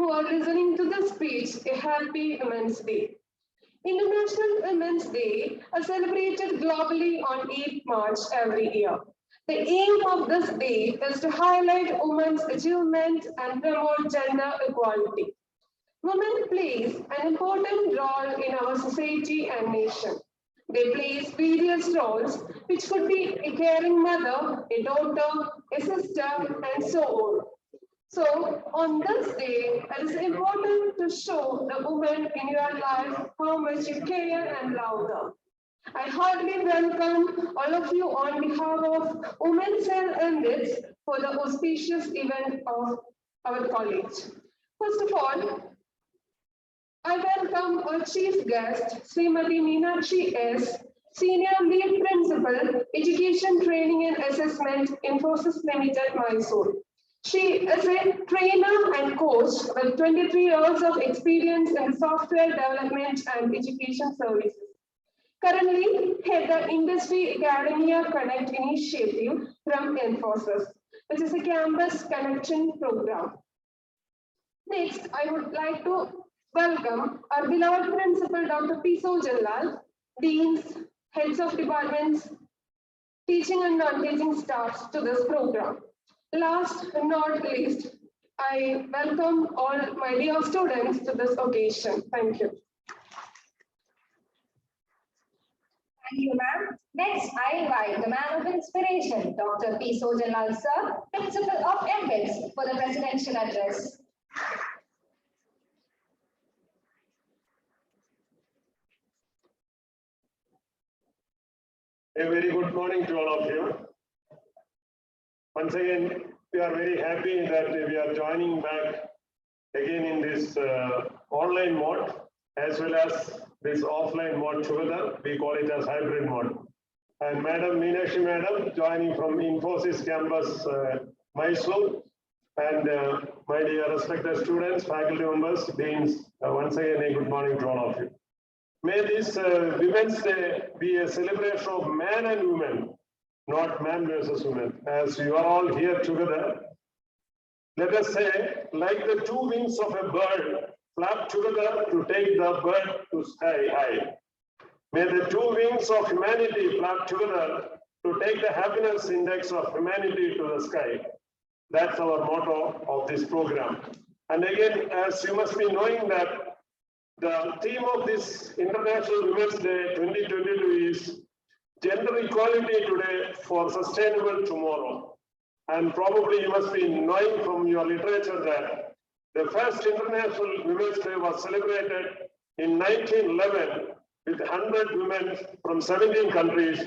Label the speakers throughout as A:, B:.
A: who are listening to this speech a happy Women's Day. International Women's Day is celebrated globally on 8th March every year. The aim of this day is to highlight women's achievements and promote gender equality. Women plays an important role in our society and nation. They play various roles, which could be a caring mother, a daughter, a sister, and so on. So, on this day, it is important to show the woman in your life how much you care and love them. I heartily welcome all of you on behalf of Women's Cell MBITS for the auspicious event of our college. First of all, I welcome our chief guest, Srimati Meenakshi S., Senior Lead Principal, Education Training and Assessment, Infosys Limited, Mysore. She is a trainer and coach with 23 years of experience in software development and education services. Currently, head the Industry Academia Connect initiative from Infosys, which is a campus connection program. Next, I would like to welcome our beloved Principal, Dr. P. Sojanlal, Deans, Heads of Departments, teaching and non-teaching staffs to this program. Last but not least, I welcome all my dear students to this occasion. Thank you.
B: Thank you, ma'am. Next, I invite the man of inspiration, Dr. P. Sojanlal, sir, Principal of MBITS, for the presidential address.
C: A very good morning to all of you. Once again, we are very happy that we are joining back again in this online mode as well as this offline mode together. We call it as hybrid mode. And Madam Meenakshi Madam joining from Infosys campus Mysore, and my dear respected students, faculty members, deans, once again a good morning to all of you. May this Women's Day be a celebration of man and women, not man versus women. As you are all here together, let us say, like the two wings of a bird flap together to take the bird to sky high. May the two wings of humanity flap together to take the happiness index of humanity to the sky. That's our motto of this program. And again, as you must be knowing that the theme of this International Women's Day 2022 is Gender Equality Today for Sustainable Tomorrow. And probably you must be knowing from your literature that the first International Women's Day was celebrated in 1911 with 100 women from 17 countries,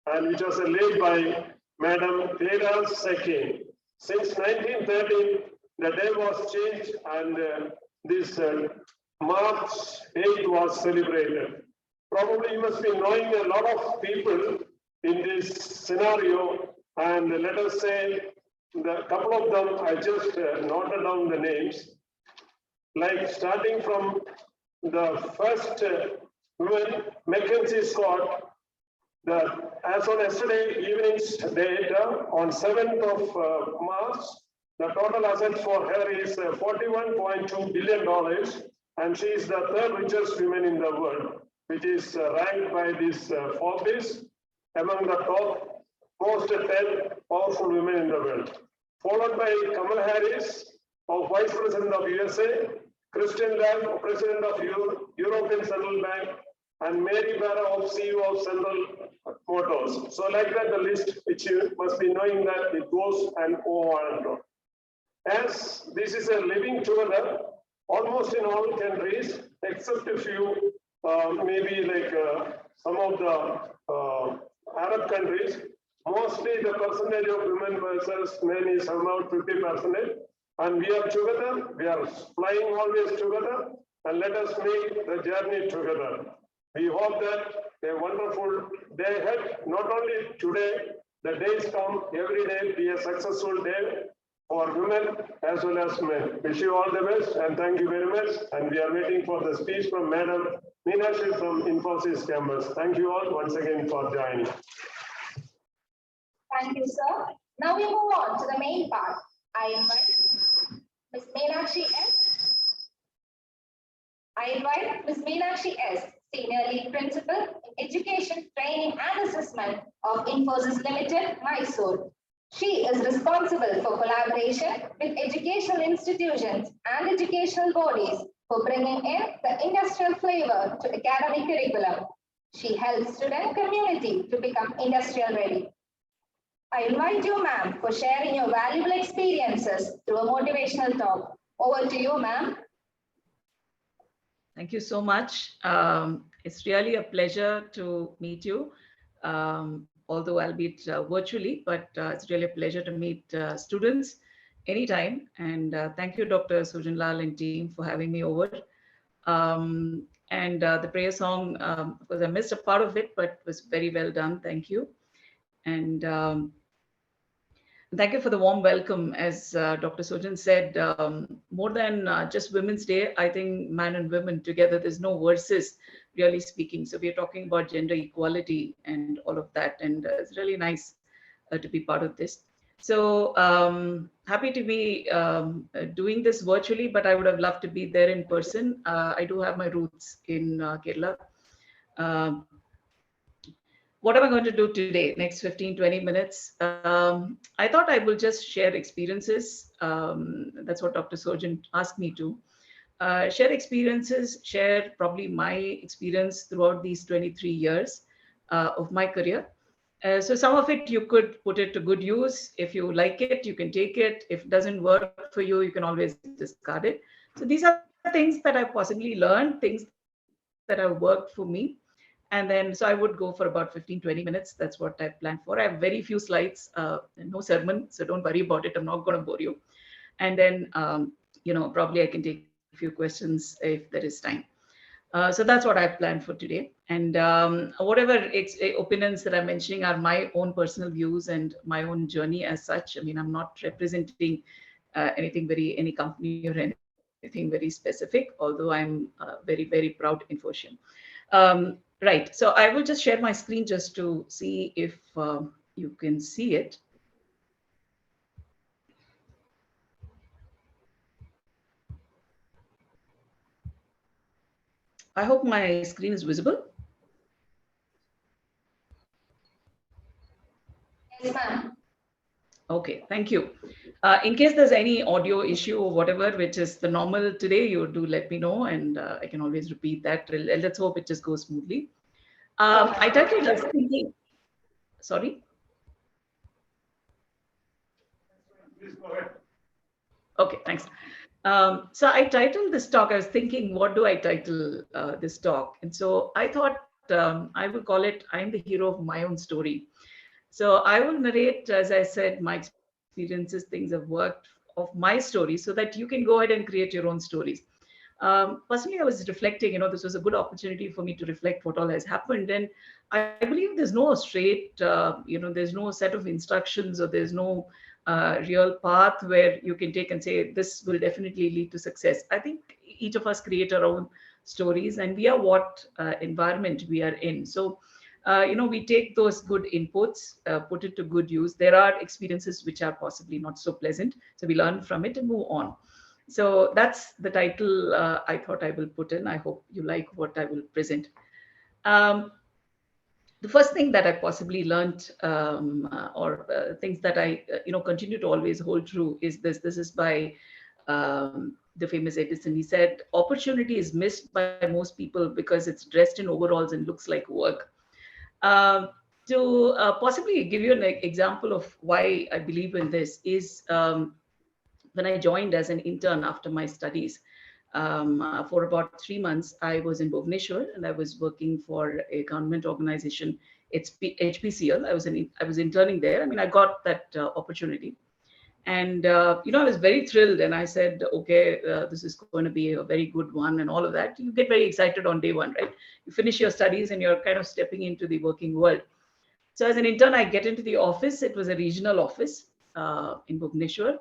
C: and which was led by Madam Theda Seki. Since 1913, the day was changed, and this March 8th was celebrated. Probably you must be knowing a lot of people in this scenario, and let us say the couple of them, I just noted down the names, like starting from the first woman, Mackenzie Scott. As on yesterday evening's data, on 7th of March, the total assets for her is $41.2 billion, and she is the third richest woman in the world, which is ranked by this Forbes among the top most 10 powerful women in the world. Followed by Kamala Harris, of Vice President of USA, Christian Lagarde, President of European Central Bank, and Mary Barra, of CEO of Central Motors. So like that, the list, which you must be knowing that it goes and on and on. As this is a living together, almost in all countries, except a few, maybe like some of the Arab countries, mostly the percentage of women versus men is about 50%. And we are together, we are flying always together, and let us make the journey together. We hope that a wonderful day ahead, not only today, the days come, every day be a successful day for women as well as men. Wish you all the best, and thank you very much. And we are waiting for the speech from Madam Meenakshi from Infosys campus. Thank you all once again for joining.
B: Thank you, sir. Now we move on to the main part. I invite Ms. Meenakshi S., I invite Ms. Meenakshi S., Senior Lead Principal in Education, Training and Assessment of Infosys Limited, Mysore. She is responsible for collaboration with educational institutions and educational bodies for bringing in the industrial flavor to academic curriculum. She helps student community to become industrial ready. I invite you, ma'am, for sharing your valuable experiences through a motivational talk. Over to you, ma'am.
D: Thank you so much. It's really a pleasure to meet you, although albeit virtually, but it's really a pleasure to meet students anytime. And thank you, Dr. Sujanlal and team for having me over. And the prayer song, because I missed a part of it, but was very well done. Thank you. And thank you for the warm welcome. As Dr. Sojan said, more than just Women's Day, I think man and women together, there's no versus, really speaking. So we're talking about gender equality and all of that. And it's really nice to be part of this. So happy to be doing this virtually, but I would have loved to be there in person. I do have my roots in Kerala. What am I going to do today? Next 15-20 minutes. I thought I will just share experiences. That's what Dr. Sojan asked me to. Share experiences, share probably my experience throughout these 23 years of my career. So some of it you could put it to good use. If you like it, you can take it. If it doesn't work for you, you can always discard it. So these are things that I've possibly learned, things that have worked for me. And then, so I would go for about 15-20 minutes. That's what I planned for. I have very few slides, no sermon, so don't worry about it. I'm not going to bore you. And then, probably I can take a few questions if there is time. So that's what I've planned for today. And whatever opinions that I'm mentioning are my own personal views and my own journey as such. I mean, I'm not representing any company or anything very specific, although I'm very, very proud Infosys. Right, so I will just share my screen just to see if you can see it. I hope my screen is visible.
B: Yes, ma'am.
D: Okay, thank you. In case there's any audio issue or whatever, which is the normal today, you do let me know, and I can always repeat that. Let's hope it just goes smoothly. I titled as thinking. Sorry.
C: Please go ahead.
D: Okay, thanks. So I titled this talk. I was thinking, what do I title this talk? And so I thought I will call it "I'm the hero of my own story." So I will narrate, as I said, my experiences, things have worked of my story, so that you can go ahead and create your own stories. Personally, I was reflecting, this was a good opportunity for me to reflect what all has happened. And I believe there's no straight, there's no set of instructions, or there's no real path where you can take and say, this will definitely lead to success. I think each of us create our own stories, and we are what environment we are in. So we take those good inputs, put it to good use. There are experiences which are possibly not so pleasant, so we learn from it and move on. So that's the title I thought I will put in. I hope you like what I will present. The first thing that I possibly learned, or things that I continue to always hold true, is this. This is by the famous Edison. He said, opportunity is missed by most people because it's dressed in overalls and looks like work. To possibly give you an example of why I believe in this is when I joined as an intern after my studies. For about 3 months, I was in Bhubaneswar, and I was working for a government organization. It's HPCL. I was interning there. I mean, I got that opportunity. And, I was very thrilled, and I said, okay, this is going to be a very good one and all of that. You get very excited on day one, right? You finish your studies and you're kind of stepping into the working world. So as an intern, I get into the office. It was a regional office in Bhubaneswar.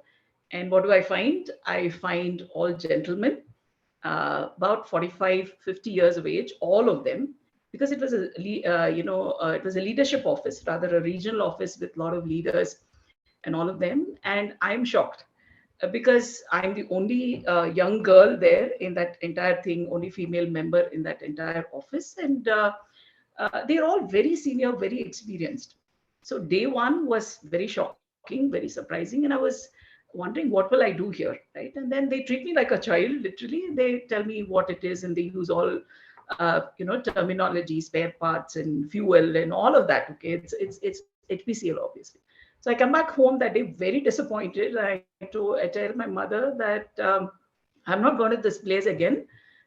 D: And what do I find? I find all gentlemen, about 45, 50 years of age, all of them, because it was it was a leadership office, rather a regional office with a lot of leaders and all of them. And I'm shocked. because I'm the only young girl there in that entire thing, only female member in that entire office. And they're all very senior, very experienced. So day one was very shocking, very surprising. And I was wondering, what will I do here? Right. And then they treat me like a child, literally. They tell me what it is, and they use all, terminology, spare parts and fuel and all of that. Okay. It's HPCL, obviously. So I come back home that day very disappointed. I tell my mother that I'm not going to this place again.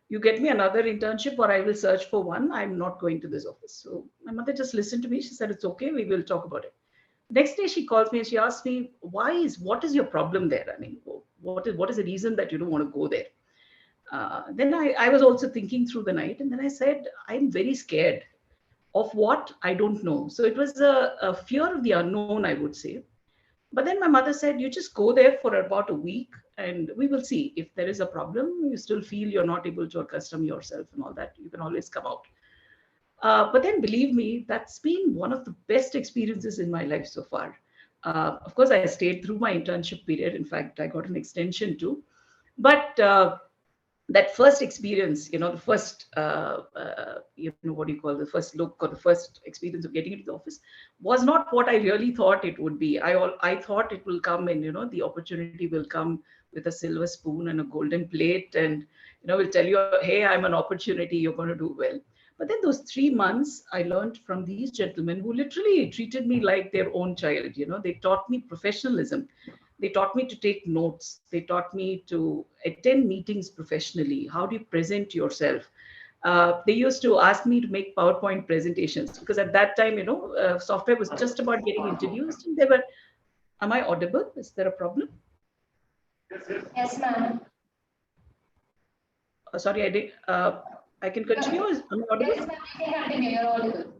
D: You get me another internship or I will search for one. I'm not going to this office. So my mother just listened to me. She said, it's okay. We will talk about it. Next day she calls me and she asks me, what is your problem there? I mean, what is the reason that you don't want to go there? Then I was also thinking through the night, and then I said, I'm very scared of what I don't know. So it was a fear of the unknown, I would say. But then my mother said, you just go there for about a week and we will see if there is a problem. You still feel you're not able to accustom yourself and all that. You can always come out. But then believe me, that's been one of the best experiences in my life so far. Of course, I stayed through my internship period. In fact, I got an extension too. But that first experience, the first, what do you call, the first look or the first experience of getting into the office was not what I really thought it would be. I thought it will come and, the opportunity will come with a silver spoon and a golden plate and, will tell you, hey, I'm an opportunity, you're going to do well. But then those 3 months, I learned from these gentlemen who literally treated me like their own child. They taught me professionalism. They taught me to take notes. They taught me to attend meetings professionally. How do you present yourself? They used to ask me to make PowerPoint presentations because at that time, software was just about getting introduced. And they were, am I audible? Is there a problem?
B: Yes, ma'am.
D: Sorry, I did. I can continue. Am I audible?
B: Yes, ma'am. You can continue. You're audible.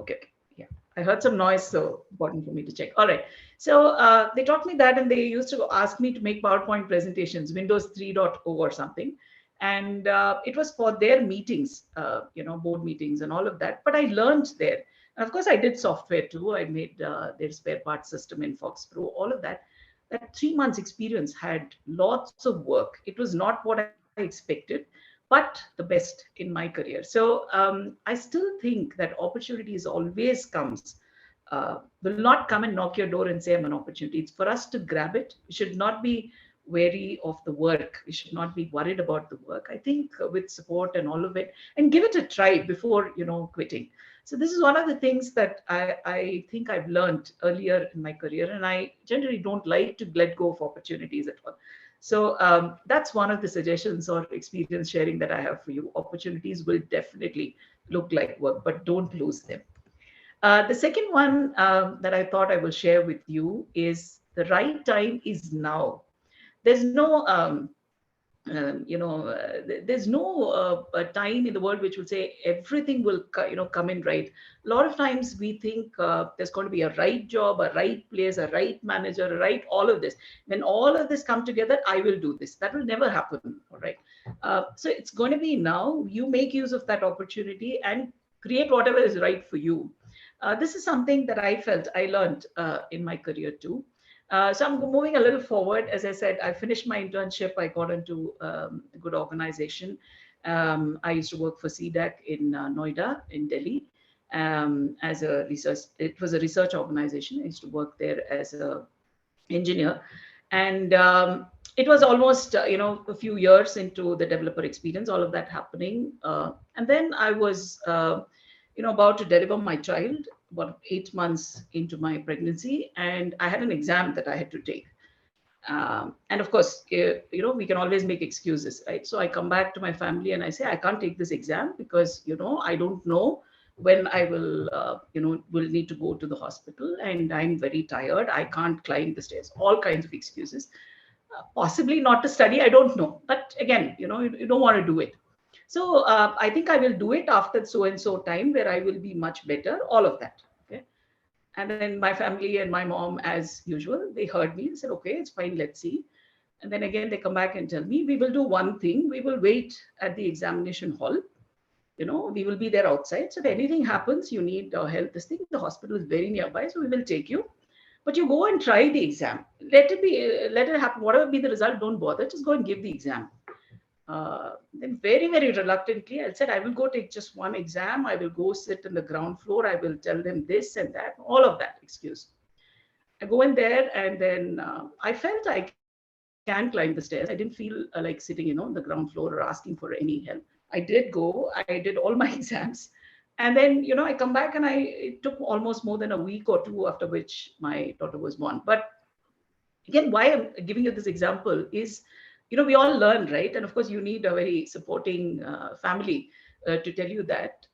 D: Okay. Yeah. I heard some noise, so important for me to check. All right. So they taught me that, and they used to ask me to make PowerPoint presentations, Windows 3.0 or something. And it was for their meetings, board meetings and all of that. But I learned there. And of course, I did software too. I made their spare parts system in Fox Pro, all of that. That 3 months experience had lots of work. It was not what I expected, but the best in my career. So I still think that opportunities always comes, will not come and knock your door and say, I'm an opportunity. It's for us to grab it. We should not be wary of the work. We should not be worried about the work. I think with support and all of it, and give it a try before, quitting. So this is one of the things that I think I've learned earlier in my career, and I generally don't like to let go of opportunities at all. So that's one of the suggestions or experience sharing that I have for you. Opportunities will definitely look like work, but don't lose them. The second one that I thought I will share with you is the right time is now. There's no there's no time in the world which will say everything will come in right. A lot of times we think there's going to be a right job, a right place, a right manager, a right all of this. When all of this come together, I will do this. That will never happen. All right. So it's going to be now. You make use of that opportunity and create whatever is right for you. This is something that I felt I learned in my career too. So I'm moving a little forward. As I said, I finished my internship. I got into a good organization. I used to work for CDAC in Noida, in Delhi, as a research. It was a research organization. I used to work there as an engineer, and it was almost a few years into the developer experience. All of that happening, and then I was about to deliver my child, about 8 months into my pregnancy, and I had an exam that I had to take. And of course, we can always make excuses, right? So I come back to my family and I say, I can't take this exam because, I don't know when I will, will need to go to the hospital and I'm very tired. I can't climb the stairs, all kinds of excuses. Possibly not to study, I don't know. But again, you don't want to do it. So I think I will do it after so-and-so time where I will be much better, all of that. Okay. And then my family and my mom, as usual, they heard me and said, okay, it's fine, let's see. And then again, they come back and tell me, we will do one thing. We will wait at the examination hall. We will be there outside. So if anything happens, you need help, this thing, the hospital is very nearby. So we will take you. But you go and try the exam. Let it be, let it happen. Whatever be the result, don't bother. Just go and give the exam. Then very, very reluctantly, I said, I will go take just one exam. I will go sit in the ground floor. I will tell them this and that, all of that excuse. I go in there, and then I felt I can climb the stairs. I didn't feel like sitting, on the ground floor or asking for any help. I did go, I did all my exams. And then, I come back, and it took almost more than a week or two, after which my daughter was born. But again, why I'm giving you this example is, we all learn, right? And of course, you need a very supporting family to tell you that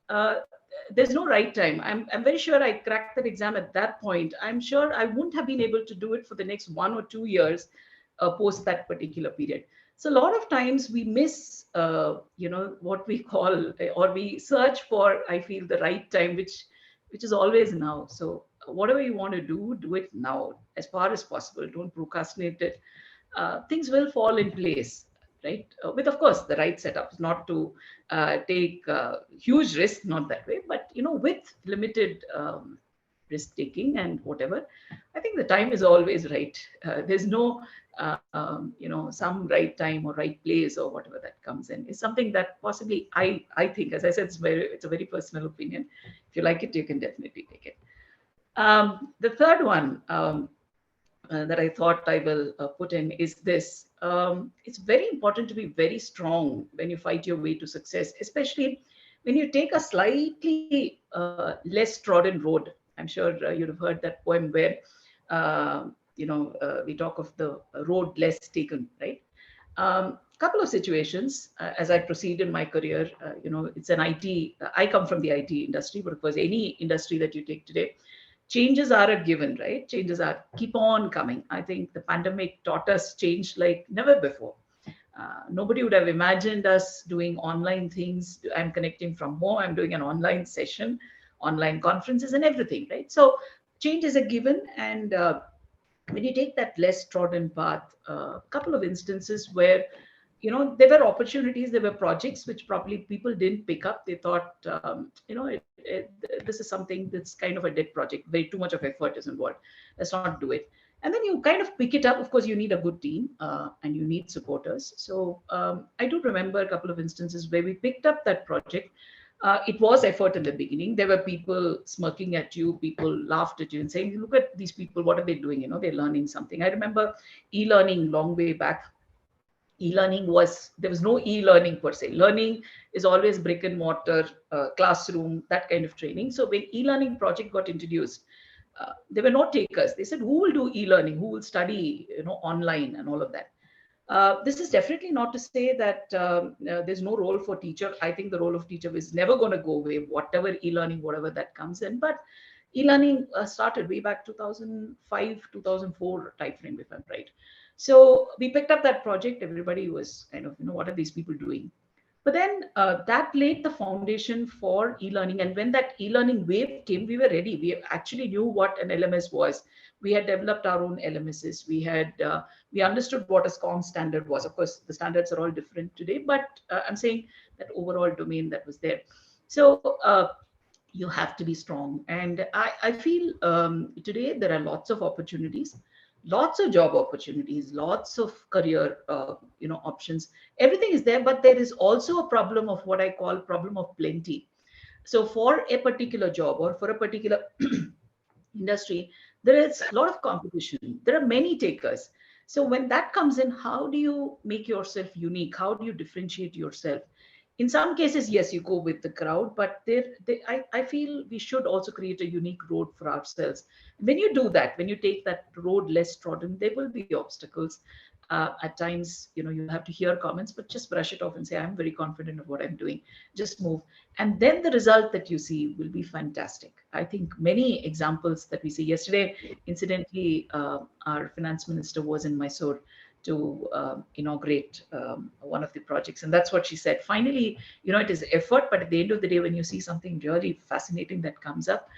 D: there's no right time. I'm very sure I cracked that exam at that point. I'm sure I wouldn't have been able to do it for the next 1 or 2 years post that particular period. So a lot of times we miss, what we call, or we search for, I feel, the right time, which is always now. So whatever you want to do it now as far as possible. Don't procrastinate it. Things will fall in place, right? With, of course, the right setups, not to take huge risks, not that way, but with limited risk taking and whatever. I think the time is always right. There's no some right time or right place or whatever that comes in. Is something that possibly I think, as I said, it's a very personal opinion. If you like it, you can definitely take it. The third one that I thought I will put in is this. It's very important to be very strong when you fight your way to success, especially when you take a slightly less trodden road. I'm sure you'd have heard that poem where, we talk of the road less taken, right? Couple of situations as I proceed in my career. It's an IT. I come from the IT industry, but of course, any industry that you take today, changes are a given, right? Changes are keep on coming. I think the pandemic taught us change like never before. Nobody would have imagined us doing online things. I'm connecting from home. I'm doing an online session, online conferences, and everything, right? So change is a given, and when you take that less trodden path, a couple of instances where there were opportunities, there were projects which probably people didn't pick up. They thought, this is something that's kind of a dead project, very too much of effort is involved, let's not do it. And then you kind of pick it up. Of course, you need a good team, and you need supporters. So I do remember a couple of instances where we picked up that project. It was effort in the beginning. There were people smirking at you, people laughed at you and saying, look at these people, what are they doing? They're learning something. I remember e-learning long way back. E-learning there was no e-learning per se. Learning is always brick and mortar, classroom, that kind of training. So when e-learning project got introduced, there were no takers. They said, who will do e-learning? Who will study, online and all of that? This is definitely not to say that there's no role for teacher. I think the role of teacher is never going to go away, whatever e-learning, whatever that comes in. But e-learning started way back 2005, 2004 type frame, if I'm right. So we picked up that project. Everybody was kind of, what are these people doing? But then that laid the foundation for e-learning. And when that e-learning wave came, we were ready. We actually knew what an LMS was. We had developed our own LMSs. We understood what a SCORM standard was. Of course, the standards are all different today, but I'm saying that overall domain that was there. So you have to be strong. And I feel today there are lots of opportunities, lots of job opportunities, lots of career options. Everything is there, but there is also a problem of what I call problem of plenty. So for a particular job or for a particular industry, there is a lot of competition. There are many takers. So when that comes in, how do you make yourself unique? How do you differentiate yourself? In some cases, yes, you go with the crowd, but I feel we should also create a unique road for ourselves. When you do that, when you take that road less trodden, there will be obstacles. At times, you have to hear comments, but just brush it off and say, I'm very confident of what I'm doing. Just move. And then the result that you see will be fantastic. I think many examples that we see yesterday, incidentally, our finance minister was in Mysore to inaugurate one of the projects. And that's what she said. Finally, it is effort, but at the end of the day, when you see something really fascinating that comes up,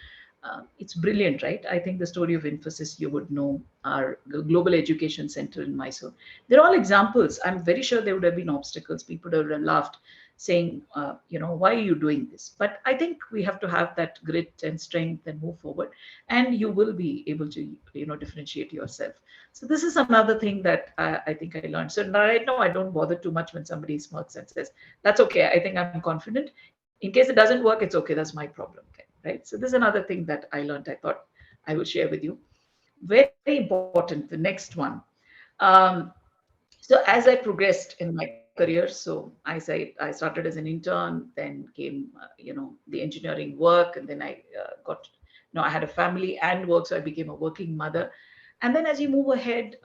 D: It's brilliant, right? I think the story of Infosys, you would know, our global education center in Mysore. They're all examples. I'm very sure there would have been obstacles. People would have laughed, saying, why are you doing this? But I think we have to have that grit and strength and move forward, and you will be able to, differentiate yourself. So this is another thing that I think I learned. So right now, I don't bother too much when somebody smirks and says, "That's okay. I think I'm confident. In case it doesn't work, it's okay. That's my problem." Okay, right? So this is another thing that I learned. I thought I will share with you. Very important. The next one. Um, so as I progressed in my career, so I started as an intern, then came the engineering work, and then I got I had a family and work, so I became a working mother. And then as you move ahead,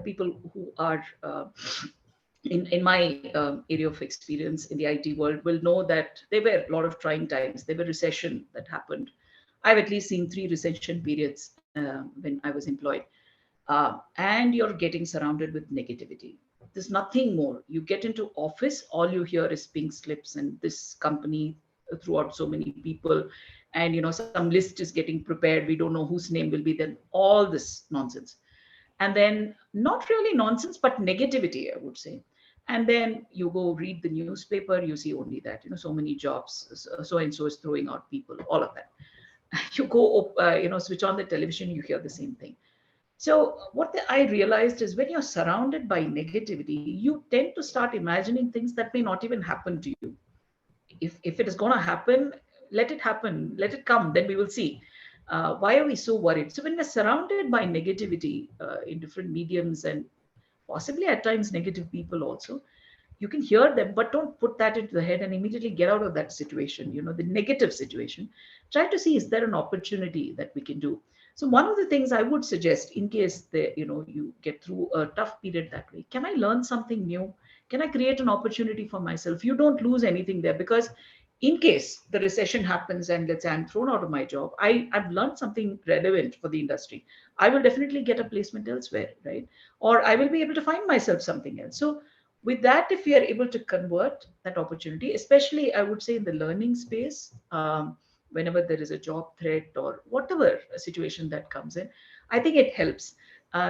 D: people who are in my area of experience in the IT world will know that there were a lot of trying times. There were recession that happened. I've at least seen 3 recession periods when I was employed. And you're getting surrounded with negativity. There's nothing more. You get into office, all you hear is pink slips and this company threw out so many people, and some list is getting prepared. We don't know whose name will be then. All this nonsense, and then not really nonsense, but negativity, I would say. And then you go read the newspaper, you see only that so many jobs, so and so is throwing out people, all of that. You go switch on the television, you hear the same thing. So I realized is when you're surrounded by negativity, you tend to start imagining things that may not even happen to you. If it is going to happen, let it happen, let it come, then we will see. Why are we so worried? So when we're surrounded by negativity in different mediums, and possibly at times negative people also, you can hear them, but don't put that into the head and immediately get out of that situation, the negative situation. Try to see, is there an opportunity that we can do? So one of the things I would suggest, in case you get through a tough period that way, can I learn something new? Can I create an opportunity for myself? You don't lose anything there, because in case the recession happens and let's say I'm thrown out of my job, I've learned something relevant for the industry. I will definitely get a placement elsewhere, right? Or I will be able to find myself something else. So with that, if we are able to convert that opportunity, especially I would say in the learning space, whenever there is a job threat or whatever situation that comes in, I think it helps.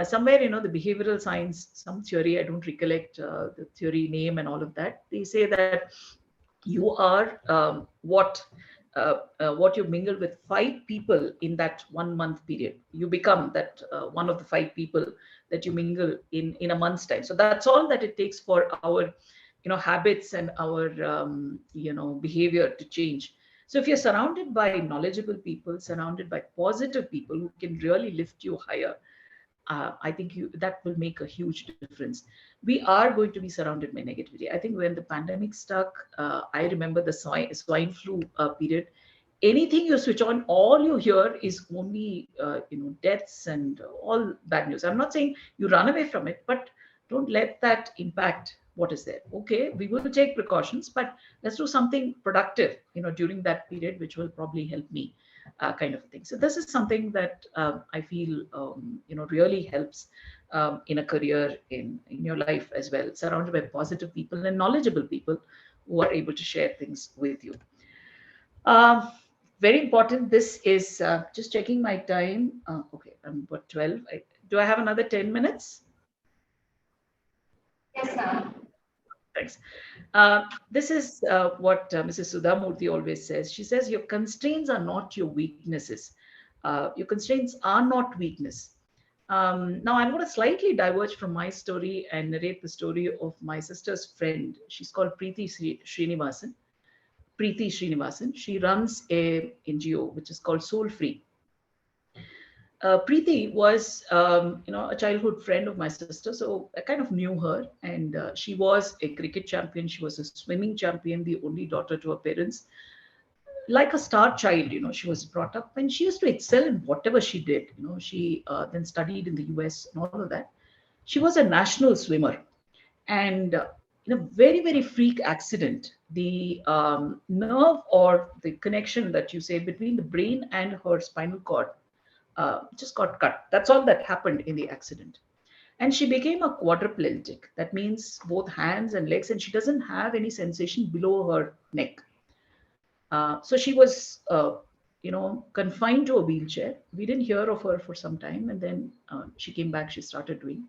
D: Somewhere, the behavioral science, some theory, I don't recollect the theory name and all of that. They say that you are what you mingle with 5 people in that 1 month period. You become that one of the 5 people that you mingle in a month's time. So that's all that it takes for our habits and our behavior to change. So if you're surrounded by knowledgeable people, surrounded by positive people who can really lift you higher, I think that will make a huge difference. We are going to be surrounded by negativity. I think when the pandemic stuck, I remember the swine flu period. Anything you switch on, all you hear is only deaths and all bad news. I'm not saying you run away from it, but don't let that impact what is there. Okay, we will take precautions, but let's do something productive during that period, which will probably help me, kind of thing. So this is something that I feel really helps in a career, in your life as well, surrounded by positive people and knowledgeable people who are able to share things with you. um, Very important. This is just checking my time. Okay, I'm about 12. Do I have another 10 minutes?
B: Yes, ma'am.
D: Thanks. This is what Mrs. Sudhamurthy always says. She says, your constraints are not your weaknesses. Your constraints are not weakness. Now, I'm going to slightly diverge from my story and narrate the story of my sister's friend. She's called Srinivasan. Preeti Srinivasan. She runs a NGO which is called Soul Free. Preeti was, a childhood friend of my sister, so I kind of knew her. And she was a cricket champion. She was a swimming champion, the only daughter to her parents. Like a star child, she was brought up, and she used to excel in whatever she did. She then studied in the US and all of that. She was a national swimmer, and in a very very freak accident, the nerve or the connection that you say between the brain and her spinal cord just got cut. That's all that happened in the accident. And she became a quadriplegic. That means both hands and legs, and she doesn't have any sensation below her neck. So she was confined to a wheelchair. We didn't hear of her for some time, and then she came back. She started doing.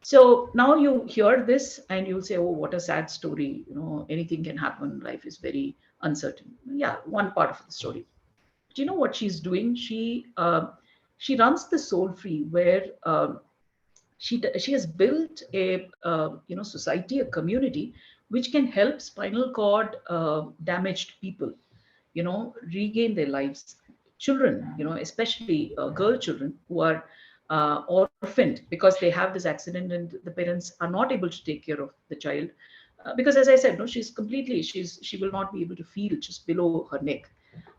D: So now you hear this and you'll say, oh, what a sad story. Anything can happen. Life is very uncertain. Yeah, one part of the story. But you know what she's doing? She runs the Soul Free, where she has built a society, a community which can help spinal cord damaged people regain their lives. Children, especially girl children who are orphaned because they have this accident and the parents are not able to take care of the child. Because as I said, no, she will not be able to feel just below her neck.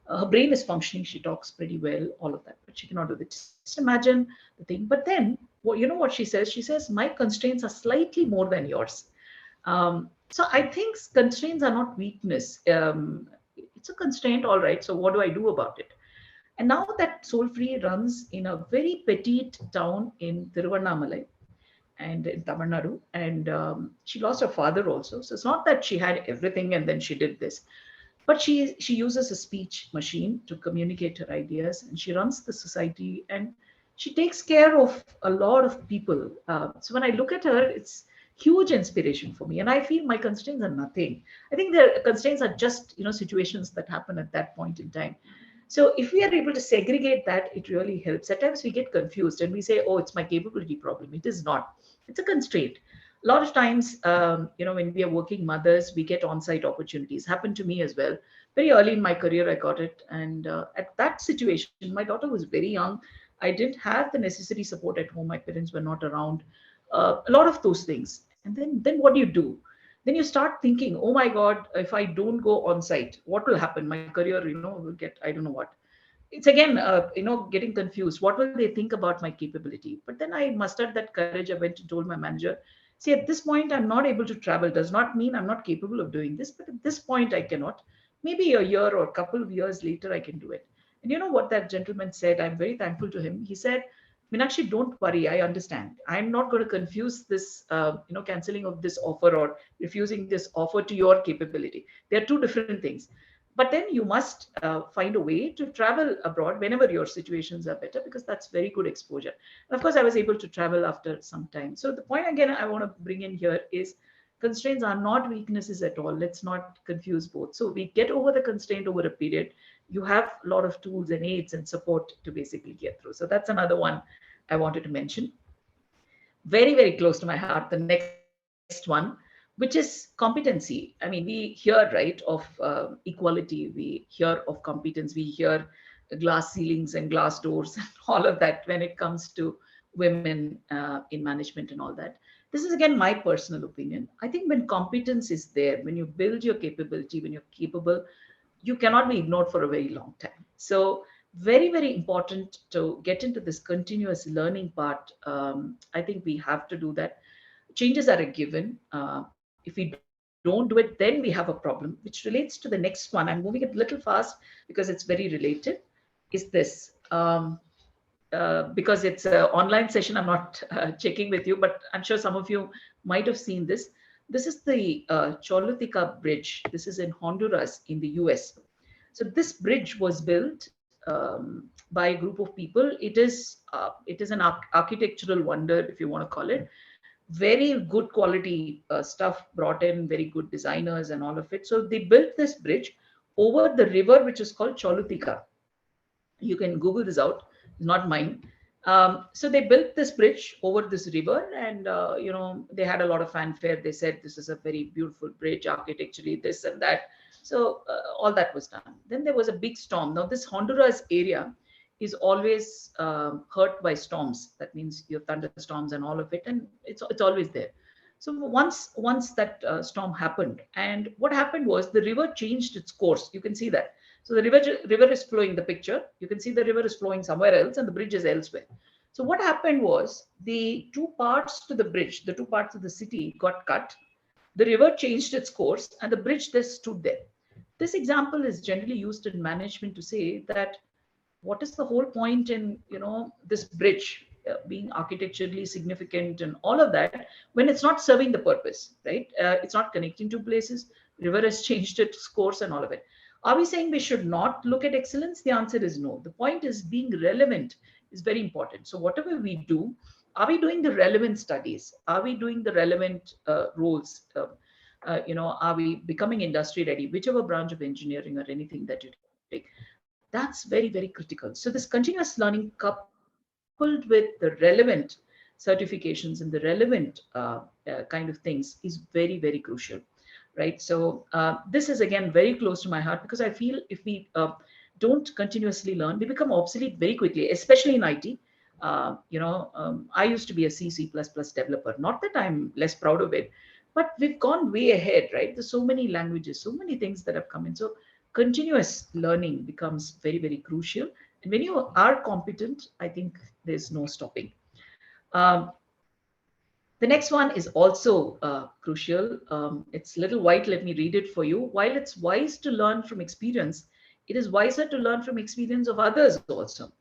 D: Her brain is functioning, she talks pretty well, all of that, but she cannot do that. Just imagine the thing. But then, what she says? She says, my constraints are slightly more than yours. So I think constraints are not weakness. It's a constraint, all right. So what do I do about it? And now that Soul Free runs in a very petite town in Tiruvannamalai and in Tamil Nadu, and she lost her father also. So it's not that she had everything and then she did this, but she uses a speech machine to communicate her ideas, and she runs the society, and she takes care of a lot of people. So when I look at her, it's huge inspiration for me, and I feel my constraints are nothing. I think the constraints are just situations that happen at that point in time. So if we are able to segregate that, it really helps. At times we get confused and we say, oh, it's my capability problem. It is not. It's a constraint. A lot of times, when we are working mothers, we get on-site opportunities. Happened to me as well. Very early in my career, I got it. And at that situation, my daughter was very young. I didn't have the necessary support at home. My parents were not around. A lot of those things. And then what do you do? Then you start thinking, oh my God, if I don't go on site, what will happen? My career, will get, I don't know what. It's again, getting confused. What will they think about my capability? But then I mustered that courage. I went and told my manager, see, at this point, I'm not able to travel. Does not mean I'm not capable of doing this, but at this point, I cannot. Maybe a year or a couple of years later, I can do it. And you know what that gentleman said? I'm very thankful to him. He said, Meenakshi, don't worry. I understand. I'm not going to confuse this, canceling of this offer or refusing this offer to your capability. They are two different things. But then you must find a way to travel abroad whenever your situations are better, because that's very good exposure. And of course, I was able to travel after some time. So the point again I want to bring in here is constraints are not weaknesses at all. Let's not confuse both. So we get over the constraint over a period. You have a lot of tools and aids and support to basically get through. So that's another one I wanted to mention. Very, very close to my heart, the next one, which is competency. I mean, we hear, right, of equality, we hear of competence, we hear glass ceilings and glass doors and all of that when it comes to women in management and all that. This is again my personal opinion. I think when competence is there, when you build your capability, when you're capable, you cannot be ignored for a very long time. So very, very important to get into this continuous learning part. I think we have to do that. Changes are a given. If we don't do it, then we have a problem, which relates to the next one. I'm moving it a little fast because it's very related. Is this because it's an online session, I'm not checking with you, but I'm sure some of you might have seen this. This is the Cholathika Bridge. This is in Honduras in the US. So this bridge was built by a group of people. It is an architectural wonder, if you want to call it. Very good quality stuff brought in, very good designers and all of it. So they built this bridge over the river, which is called Cholutica. You can Google this out, not mine. So they built this bridge over this river, and they had a lot of fanfare. They said this is a very beautiful bridge architecturally, this and that. So all that was done. Then there was a big storm. Now this Honduras area is always hurt by storms. That means your thunderstorms and all of it, and it's always there. So once that storm happened, and what happened was the river changed its course. You can see that. So the river is flowing. The picture you can see the river is flowing somewhere else, and the bridge is elsewhere. So what happened was the two parts to the bridge, the two parts of the city got cut. The river changed its course, and the bridge just stood there. This example is generally used in management to say that what is the whole point in this bridge being architecturally significant and all of that when it's not serving the purpose, right? It's not connecting two places. River has changed its course and all of it. Are we saying we should not look at excellence? The answer is no. The point is being relevant is very important. So whatever we do, are we doing the relevant studies? Are we doing the relevant roles? Are we becoming industry ready? Whichever branch of engineering or anything that you take, that's very, very critical. So this continuous learning coupled with the relevant certifications and the relevant kind of things is very, very crucial, right? So this is again very close to my heart because I feel if we don't continuously learn, we become obsolete very quickly, especially in IT. I used to be a C++ developer. Not that I'm less proud of it, but we've gone way ahead, right? There's so many languages, so many things that have come in. So continuous learning becomes very, very crucial. And when you are competent, I think there's no stopping. Um, the next one is also crucial. It's little white. Let me read it for you. While it's wise to learn from experience, it is wiser to learn from experience of others also.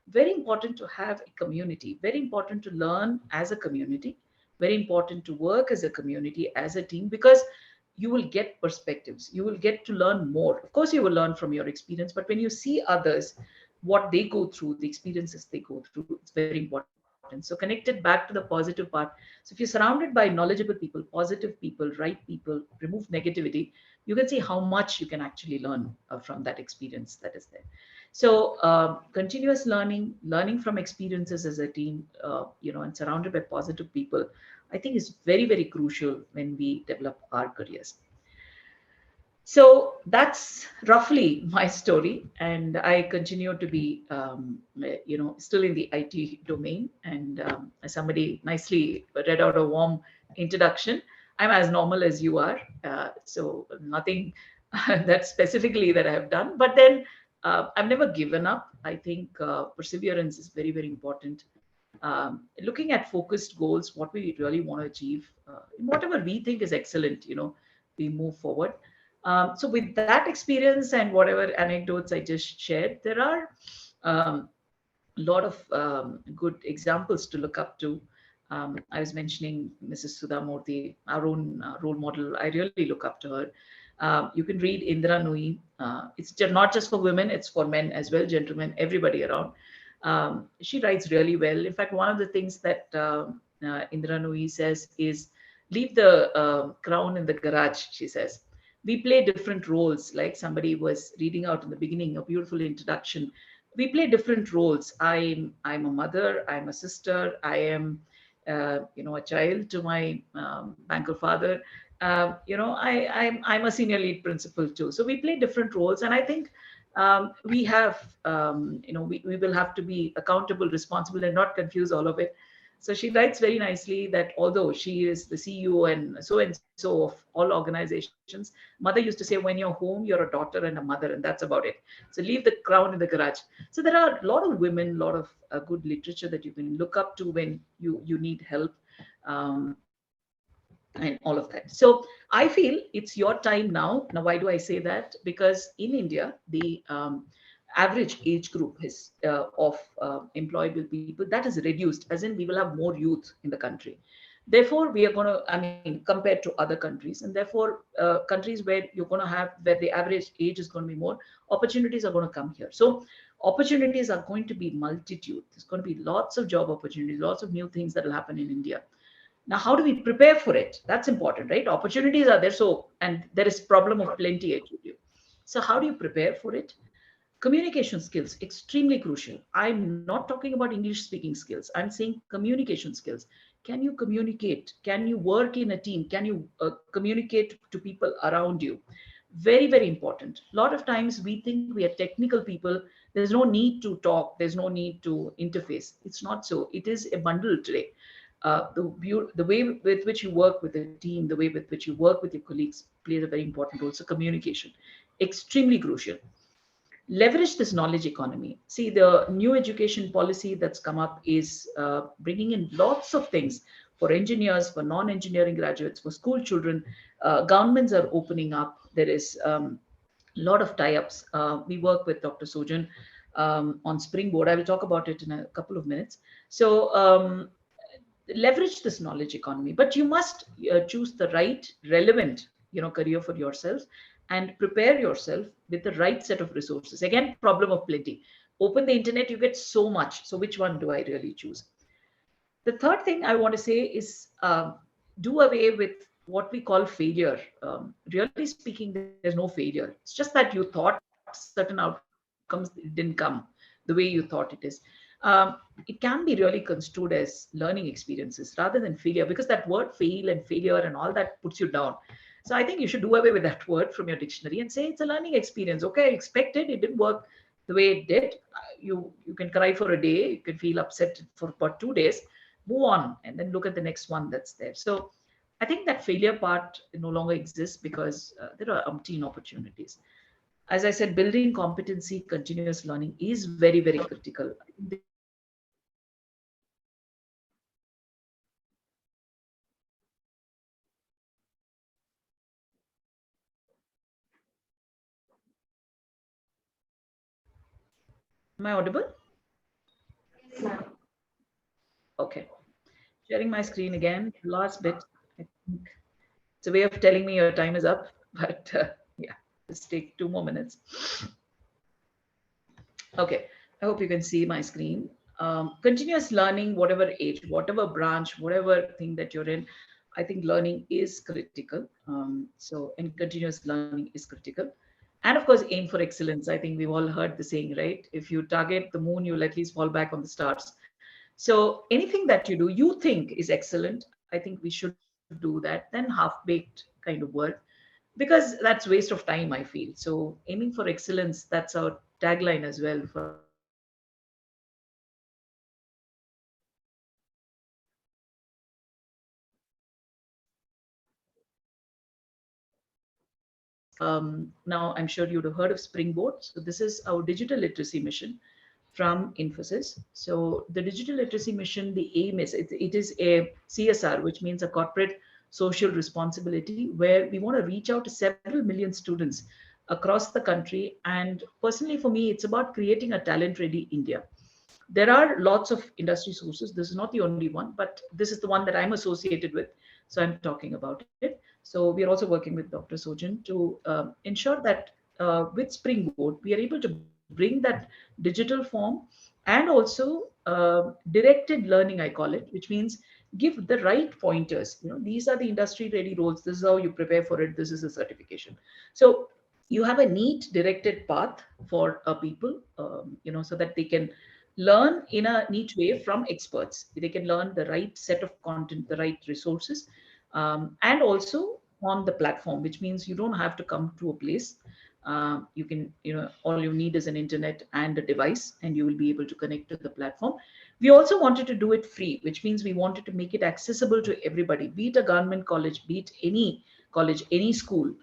D: Very important to have a community, very important to learn as a community, very important to work as a community, as a team, because you will get perspectives. You will get to learn more. Of course, you will learn from your experience, but when you see others, what they go through, the experiences they go through, it's very important. So connected back to the positive part. So if you're surrounded by knowledgeable people, positive people, right people, remove negativity, you can see how much you can actually learn from that experience that is there. So continuous learning, learning from experiences as a team, and surrounded by positive people, I think is very, very crucial when we develop our careers. So that's roughly my story, and I continue to be, still in the IT domain. And as somebody nicely read out a warm introduction, I'm as normal as you are. So nothing that specifically that I have done, but then I've never given up. I think perseverance is very, very important. Looking at focused goals, what we really want to achieve, whatever we think is excellent, we move forward. So with that experience and whatever anecdotes I just shared, there are a lot of good examples to look up to. I was mentioning Mrs. Sudha Murthy, our own role model. I really look up to her. You can read Indra Nui. It's not just for women, it's for men as well, gentlemen, everybody around. She writes really well. In fact, one of the things that Indra Nui says is, leave the crown in the garage, she says. We play different roles, like somebody was reading out in the beginning, a beautiful introduction. We play different roles. I'm a mother, I'm a sister, I am a child to my banker father. I'm a senior lead principal too. So we play different roles, and I think we have, we will have to be accountable, responsible, and not confuse all of it. So she writes very nicely that although she is the CEO and so of all organizations, mother used to say, when you're home, you're a daughter and a mother, and that's about it. So leave the crown in the garage. So there are a lot of women, a lot of good literature that you can look up to when you need help. And all of that. So I feel it's your time now. Now, why do I say that? Because in India, the average age group of employable people, that is reduced, as in we will have more youth in the country. Therefore, we are going to, I mean, compared to other countries, and therefore countries where you're going to have, where the average age is going to be more, opportunities are going to come here. So opportunities are going to be multitude. There's going to be lots of job opportunities, lots of new things that will happen in India. Now, how do we prepare for it? That's important, right? Opportunities are there. So, and there is problem of plenty, I told you. So how do you prepare for it? Communication skills, extremely crucial. I'm not talking about English speaking skills. I'm saying communication skills. Can you communicate? Can you work in a team? Can you communicate to people around you? Very, very important. A lot of times we think we are technical people. There's no need to talk. There's no need to interface. It's not so. It is a bundle today. The way with which you work with the team, the way with which you work with your colleagues plays a very important role. So communication, extremely crucial. Leverage this knowledge economy. See, the new education policy that's come up is bringing in lots of things for engineers, for non-engineering graduates, for school children. Governments are opening up. There is a lot of tie-ups. We work with Dr. Sojan on Springboard. I will talk about it in a couple of minutes. So leverage this knowledge economy, but you must choose the right relevant career for yourself, and prepare yourself with the right set of resources. Again, problem of plenty. Open the internet, you get so much. So which one do I really choose? The third thing I want to say is do away with what we call failure. Really speaking, there's no failure. It's just that you thought certain outcomes didn't come the way you thought it is. It can be really construed as learning experiences rather than failure, because that word fail and failure and all that puts you down. So I think you should do away with that word from your dictionary and say it's a learning experience. Okay, I expected it didn't work the way it did. You can cry for a day, you can feel upset for about 2 days, move on, and then look at the next one that's there. So I think that failure part no longer exists because there are umpteen opportunities. As I said, building competency, continuous learning is very, very critical. I think this is the one that we should do every day. Am I audible?
B: Yes, ma'am.
D: Okay. Sharing my screen again. Last bit. I think it's a way of telling me your time is up, but yeah, just take 2 more minutes. Okay, I hope you can see my screen. Continuous learning, whatever age, whatever branch, whatever thing that you're in, I think learning is critical. And continuous learning is critical. And of course, aim for excellence. I think we've all heard the saying, right? If you target the moon, you'll at least fall back on the stars. So anything that you do, you think is excellent, I think we should do that. Then half-baked kind of work, because that's waste of time, I feel. So aiming for excellence, that's our tagline as well for our organization. Now, I'm sure you'd have heard of Springboard. So this is our digital literacy mission from Infosys. So the digital literacy mission, the aim is it is a CSR, which means a corporate social responsibility, where we want to reach out to several million students across the country. And personally, for me, it's about creating a talent-ready India. There are lots of industry sources. This is not the only one, but this is the one that I'm associated with. So I'm talking about it. So we are also working with Dr. Sojan to ensure that with Springboard, we are able to bring that digital form and also directed learning, I call it, which means give the right pointers. These are the industry ready roles. This is how you prepare for it. This is a certification. So you have a neat directed path for people, so that they can learn in a neat way from experts. They can learn the right set of content, the right resources, and also on the platform, which means you don't have to come to a place. You can, all you need is an internet and a device, and you will be able to connect to the platform. We also wanted to do it free, which means we wanted to make it accessible to everybody, be it a government college, be it any college, any school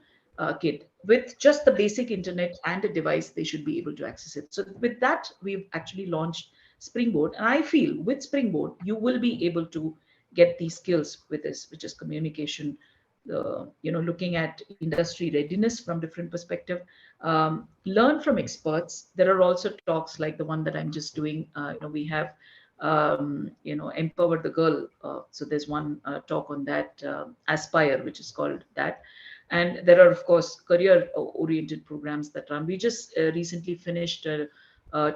D: kid. With just the basic internet and a device, they should be able to access it. So with that, we've actually launched Springboard. And I feel with Springboard, you will be able to get these skills with this, which is communication, looking at industry readiness from different perspective, learn from experts. There are also talks like the one that I'm just doing. We have, Empower the Girl. So there's one talk on that, Aspire, which is called that. And there are, of course, career-oriented programs that run. We just recently finished a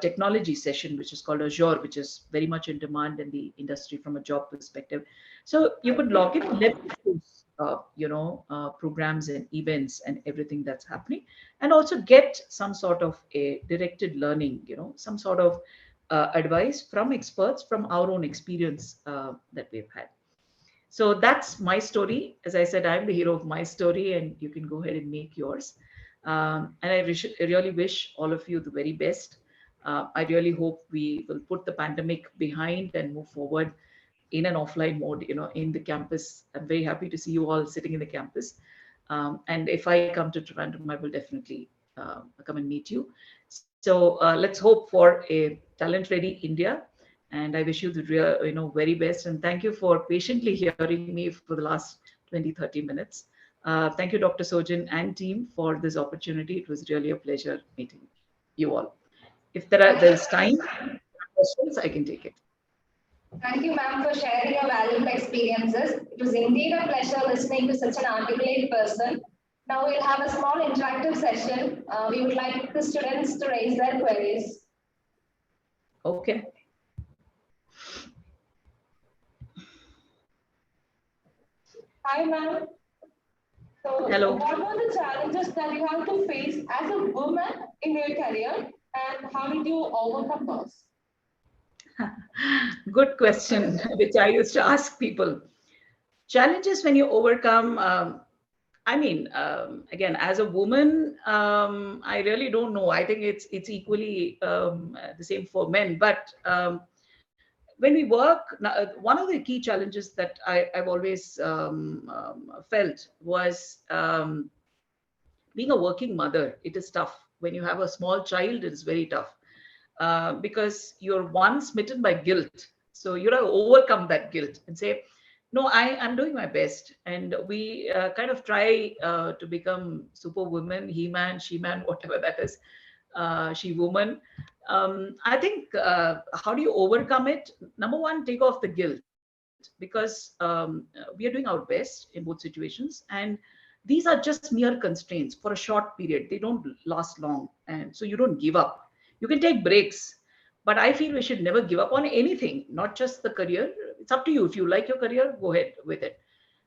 D: technology session, which is called Azure, which is very much in demand in the industry from a job perspective. So you could log in, leverage those, programs and events and everything that's happening, and also get some sort of a directed learning, some sort of advice from experts from our own experience that we've had. So that's my story. As I said, I'm the hero of my story, and you can go ahead and make yours. And I really wish all of you the very best. I really hope we will put the pandemic behind and move forward in an offline mode, in the campus. I'm very happy to see you all sitting in the campus. And if I come to Toronto, I will definitely come and meet you. So let's hope for a talent-ready India. And I wish you the very best. And thank you for patiently hearing me for the last 20, 30 minutes. Thank you, Dr. Sojan and team, for this opportunity. It was really a pleasure meeting you all. If there's time, questions, I can take it.
B: Thank you, ma'am, for sharing your valuable experiences. It was indeed a pleasure listening to such an articulate person. Now we'll have a small interactive session. We would like the students to raise their queries.
D: Okay.
A: Hi, ma'am. So,
D: Hello.
A: what were the challenges that you have to face as a woman in your career, and how did you overcome those?
D: Good question, which I used to ask people. Challenges when you overcome. Again, as a woman, I really don't know. I think it's equally the same for men. But when we work, one of the key challenges that I've always felt was being a working mother. It is tough. When you have a small child, it is very tough because you're one smitten by guilt. So you have to overcome that guilt and say, no, I'm doing my best. And we kind of try to become superwoman, he-man, she-man, whatever that is, she-woman. I think how do you overcome it? Number one, take off the guilt because we are doing our best in both situations. And these are just mere constraints for a short period. They don't last long. And so you don't give up. You can take breaks. But I feel we should never give up on anything, not just the career. It's up to you. If you like your career, go ahead with it.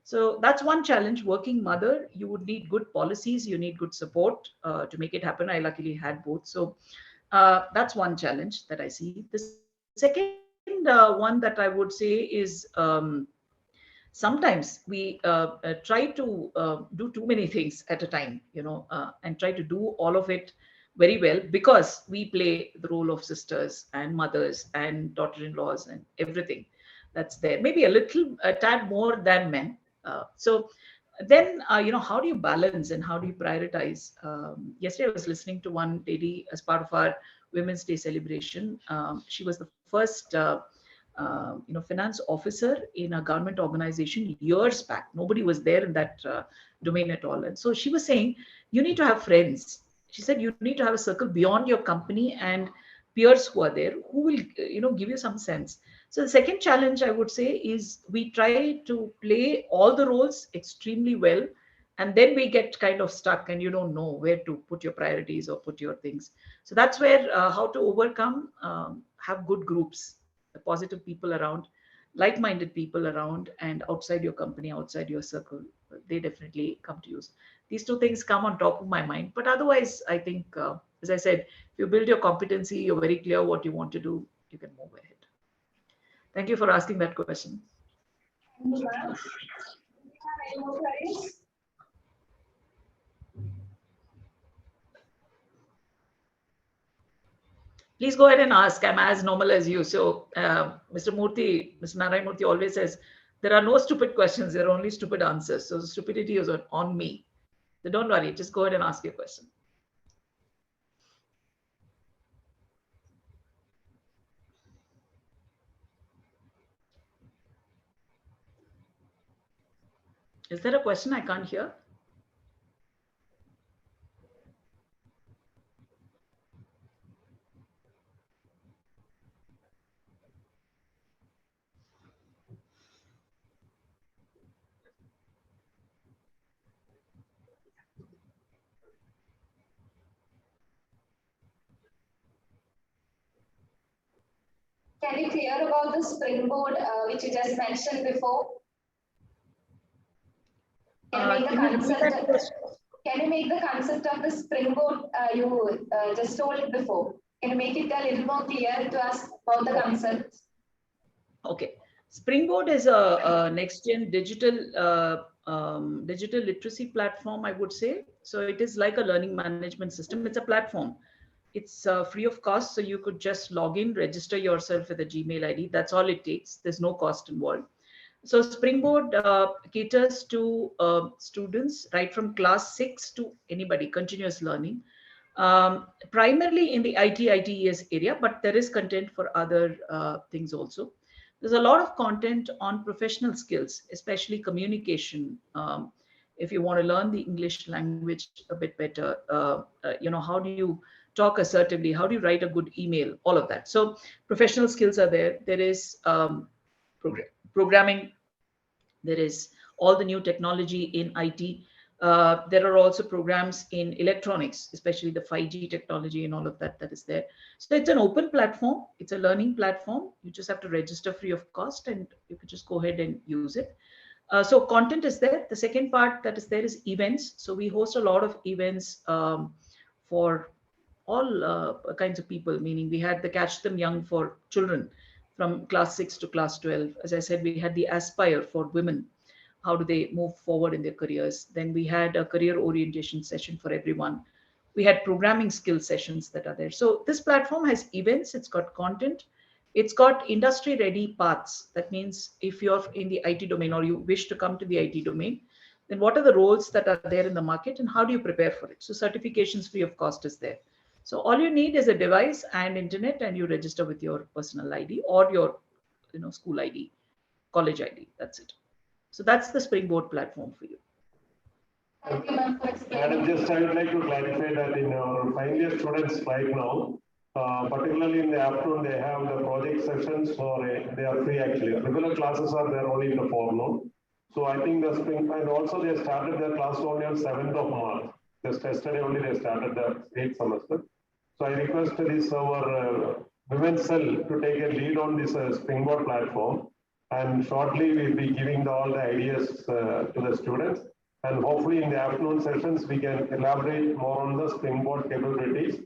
D: So that's one challenge. Working mother, you would need good policies, you need good support to make it happen. I luckily had both. So that's one challenge that I see. The second one that I would say is sometimes we try to do too many things at a time, and try to do all of it very well because we play the role of sisters and mothers and daughter-in-laws and everything that's there. Maybe a tad more than men. So then, how do you balance and how do you prioritize? Yesterday, I was listening to one lady as part of our Women's Day celebration. She was the first finance officer in a government organization years back. Nobody was there in that domain at all. And so she was saying, you need to have friends. She said, you need to have a circle beyond your company and peers who are there who will, give you some sense. So the second challenge I would say is we try to play all the roles extremely well. And then we get kind of stuck and you don't know where to put your priorities or put your things. So that's where how to overcome, have good groups, the positive people around, like-minded people around, and outside your company, outside your circle. They definitely come to use. These two things come on top of my mind. But otherwise, I think, as I said, if you build your competency, you're very clear what you want to do, you can move ahead. Thank you for asking that question.
B: Thank you, ma'am. Any more queries?
D: Please go ahead and ask. I'm as normal as you. So, Mr. Narayan Murthy always says, there are no stupid questions, there are only stupid answers. So, the stupidity is on me. So, don't worry, just go ahead and ask your question. Is there a question I can't hear?
B: Can you clear about the springboard which you just mentioned before? Can you make the concept of the springboard you just told it before? Can you make it a little more clear to us about the concept?
D: Okay. Springboard is a next-gen digital literacy platform, I would say. So it is like a learning management system. It's a platform. It's free of cost. So you could just log in, register yourself with a Gmail ID. That's all it takes. There's no cost involved. So Springboard caters to students right from class 6 to anybody, continuous learning, primarily in the ITES area, but there is content for other things also. There's a lot of content on professional skills, especially communication. If you want to learn the English language a bit better, how do you talk assertively? How do you write a good email? All of that. So professional skills are there. There is programming. There is all the new technology in IT. There are also programs in electronics, especially the 5G technology and all of that that is there. So it's an open platform. It's a learning platform. You just have to register free of cost and you could just go ahead and use it. So content is there. The second part that is there is events. So we host a lot of events for all kinds of people, meaning we had the Catch Them Young for children from class 6 to class 12. As I said, we had the Aspire for women. How do they move forward in their careers? Then we had a career orientation session for everyone. We had programming skill sessions that are there. So this platform has events, it's got content, it's got industry ready paths. That means if you're in the IT domain or you wish to come to the IT domain, then what are the roles that are there in the market and how do you prepare for it? So certifications free of cost is there. So all you need is a device and internet, and you register with your personal ID or your school ID, college ID. That's it. So that's the Springboard platform for you.
B: Thank you, ma'am, for explaining.
C: Madam, just I would like to clarify that in our final year students right now, particularly in the afternoon, they have the project sessions for they are free actually. Regular classes are there only in the forenoon. So I think the spring, and also they started their class only on 7th of March. Just yesterday only they started the 8th semester. So I request this our women's cell to take a lead on this Springboard platform. And shortly we'll be giving all the ideas to the students. And hopefully in the afternoon sessions, we can elaborate more on the Springboard capabilities.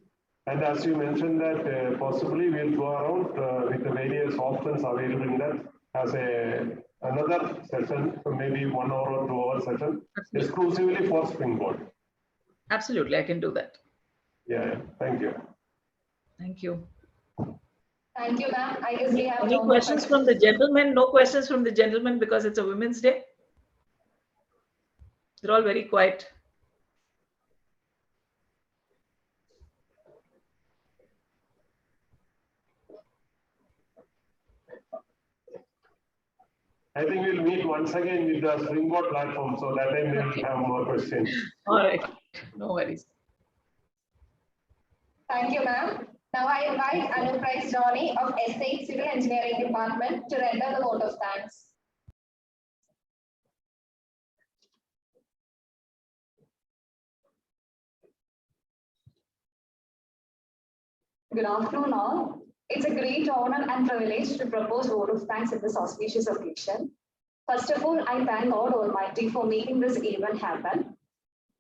C: And as you mentioned that possibly we'll go around with the various options available in that as another session, maybe 1 hour or 2 hour session, exclusively for Springboard.
D: Absolutely, I can do that.
C: Yeah, thank you.
D: Thank you.
B: Thank you, ma'am. I guess we have
D: Any
B: no more
D: questions from the gentlemen? No questions from the gentlemen because it's a Women's Day. They're all very quiet.
C: I think we'll meet once again with the Springboard platform, so that time we will have more questions.
D: All right, no worries.
B: Thank you, ma'am. Now I invite Anuprice Johnny of Estate Civil Engineering Department to render the vote of thanks. Good afternoon, all. It's a great honor and privilege to propose vote of thanks at this auspicious occasion. First of all, I thank God Almighty for making this event happen.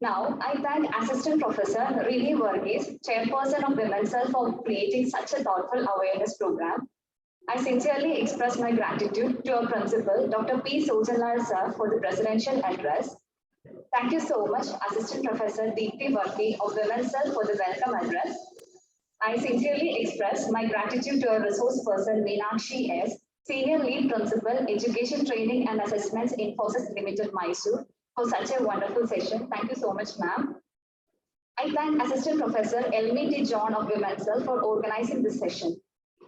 B: Now, I thank Assistant Professor Rini Varghese, Chairperson of Women's Cell, for creating such a thoughtful awareness program. I sincerely express my gratitude to our principal, Dr. P. Sojanlal sir, for the presidential address. Thank you so much, Assistant Professor Deepthi Varghese of Women's Cell, for the welcome address. I sincerely express my gratitude to our resource person, Meenakshi S., Senior Lead Principal, Education Training and Assessments, Infosys Limited, Mysore, for such a wonderful session. Thank you so much, ma'am. I thank Assistant Professor Elmi John of Women's Cell for organizing this session.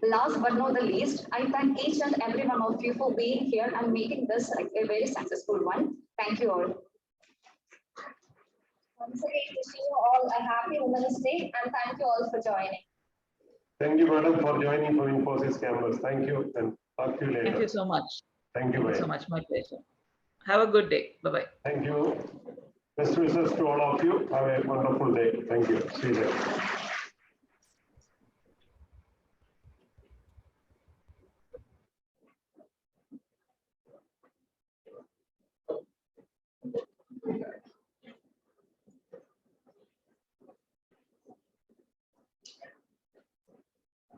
B: Last but not the least, I thank each and every one of you for being here and making this a very successful one. Thank you all. Once again, wishing you all a happy Women's Day and thank you all for joining.
C: Thank you, madam, for joining from Infosys campus. Thank you, and talk to you later.
D: Thank you so much.
C: Thank you,
D: Thank you so much. My pleasure. Have a good day. Bye-bye.
C: Thank you. Best wishes to all of you. Have a wonderful day. Thank you. See you there.